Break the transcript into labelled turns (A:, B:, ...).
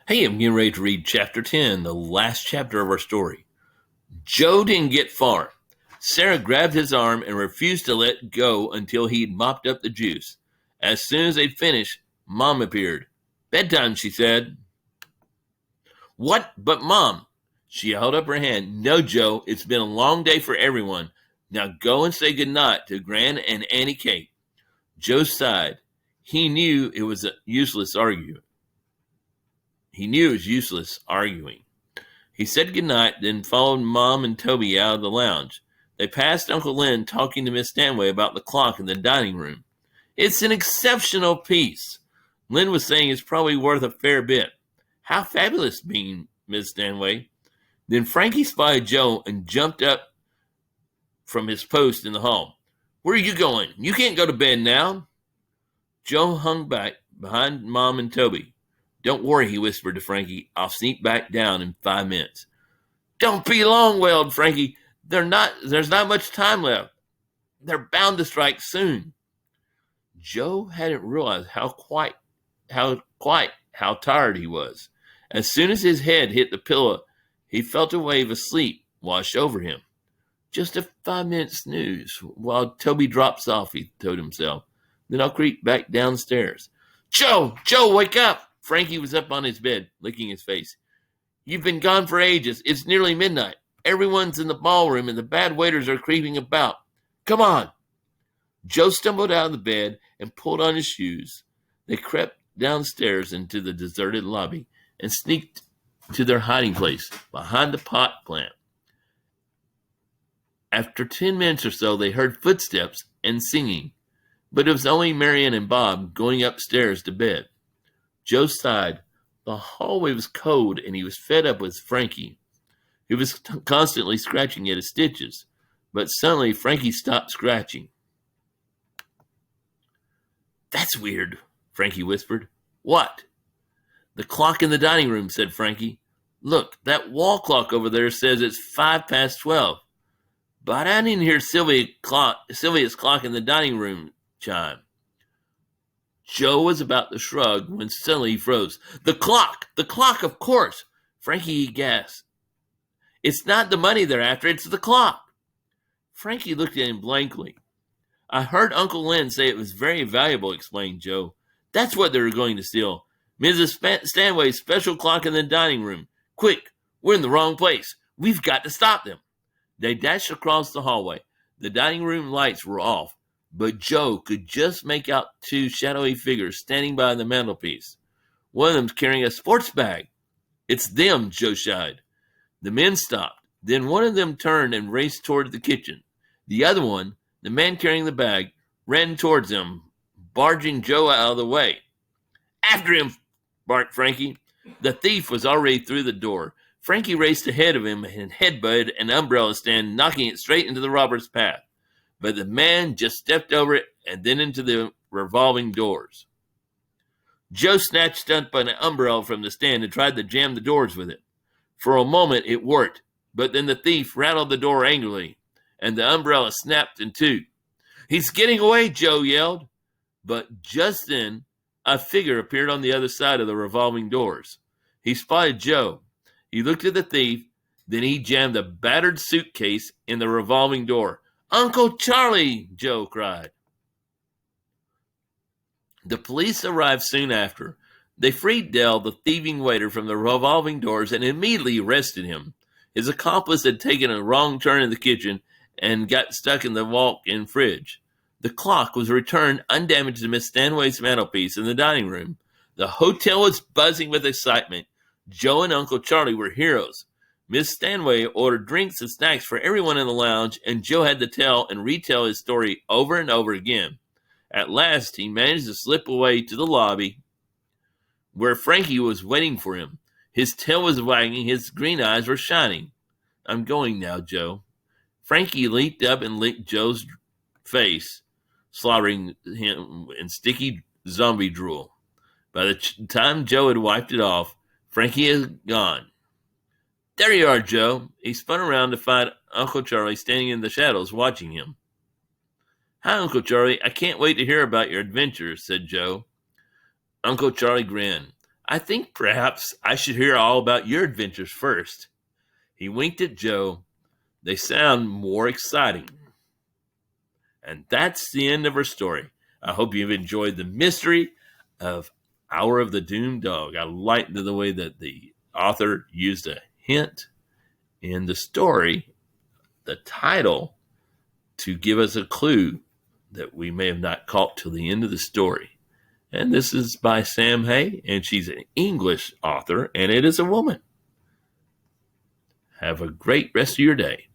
A: Hey, I'm getting ready to read chapter 10, the last chapter of our story. Joe didn't get far. Sarah grabbed his arm and refused to let go until he'd mopped up the juice. As soon as they'd finished, Mom appeared. Bedtime, she said. What? But Mom. She held up her hand. No, Joe, it's been a long day for everyone. Now go and say goodnight to Gran and Auntie Kate. Joe sighed. He knew it was useless arguing. He said goodnight, then followed Mom and Toby out of the lounge. They passed Uncle Lynn talking to Miss Stanway about the clock in the dining room. It's an exceptional piece. Lynn was saying it's probably worth a fair bit. How fabulous, beamed Miss Stanway. Then Frankie spied Joe and jumped up from his post in the hall. Where are you going? You can't go to bed now. Joe hung back behind Mom and Toby. Don't worry, he whispered to Frankie. I'll sneak back down in 5 minutes. Don't be long, wailed Frankie. There's not much time left. They're bound to strike soon. Joe hadn't realized how tired he was. As soon as his head hit the pillow, he felt a wave of sleep wash over him. Just a 5-minute snooze while Toby drops off, he told himself. Then I'll creep back downstairs. Joe, wake up! Frankie was up on his bed, licking his face. You've been gone for ages. It's nearly midnight. Everyone's in the ballroom and the bad waiters are creeping about. Come on. Joe stumbled out of the bed and pulled on his shoes. They crept downstairs into the deserted lobby and sneaked to their hiding place behind the pot plant. After 10 minutes or so, they heard footsteps and singing, but it was only Marian and Bob going upstairs to bed. Joe sighed. The hallway was cold, and he was fed up with Frankie. He was constantly scratching at his stitches, but suddenly Frankie stopped scratching. That's weird, Frankie whispered. What? The clock in the dining room, said Frankie. Look, that wall clock over there says it's 12:05. But I didn't hear Sylvia's clock in the dining room chime. Joe was about to shrug when suddenly he froze. The clock, of course. Frankie gasped. It's not the money they're after, it's the clock. Frankie looked at him blankly. I heard Uncle Lynn say it was very valuable, explained Joe. That's what they're going to steal. Mrs. Stanway's special clock in the dining room. Quick, we're in the wrong place. We've got to stop them. They dashed across the hallway. The dining room lights were off, but Joe could just make out 2 shadowy figures standing by the mantelpiece. One of them's carrying a sports bag. It's them, Joe shied. The men stopped. Then one of them turned and raced toward the kitchen. The other one, the man carrying the bag, ran towards them, barging Joe out of the way. After him, barked Frankie. The thief was already through the door. Frankie raced ahead of him and headbutted an umbrella stand, knocking it straight into the robber's path. But the man just stepped over it and then into the revolving doors. Joe snatched up an umbrella from the stand and tried to jam the doors with it. For a moment it worked, but then the thief rattled the door angrily, and the umbrella snapped in two. He's getting away, Joe yelled. But just then, a figure appeared on the other side of the revolving doors. He spotted Joe. He looked at the thief, then he jammed a battered suitcase in the revolving door. Uncle Charlie, Joe cried. The police arrived soon after. They freed Dell, the thieving waiter, from the revolving doors and immediately arrested him. His accomplice had taken a wrong turn in the kitchen and got stuck in the walk-in fridge. The clock was returned undamaged to Miss Stanway's mantelpiece in the dining room. The hotel was buzzing with excitement. Joe and Uncle Charlie were heroes. Miss Stanway ordered drinks and snacks for everyone in the lounge, and Joe had to tell and retell his story over and over again. At last, he managed to slip away to the lobby where Frankie was waiting for him. His tail was wagging, his green eyes were shining. I'm going now, Joe. Frankie leaped up and licked Joe's face, slaughtering him in sticky zombie drool. By the time Joe had wiped it off, Frankie had gone. There you are, Joe. He spun around to find Uncle Charlie standing in the shadows watching him. Hi, Uncle Charlie. I can't wait to hear about your adventures, said Joe. Uncle Charlie grinned. I think perhaps I should hear all about your adventures first. He winked at Joe. They sound more exciting. And that's the end of our story. I hope you've enjoyed the mystery of Hour of the Doomed Dog. I liked the way that the author used a hint in the story, the title, to give us a clue that we may have not caught till the end of the story. And this is by Sam Hay, and she's an English author, and it is a woman. Have a great rest of your day.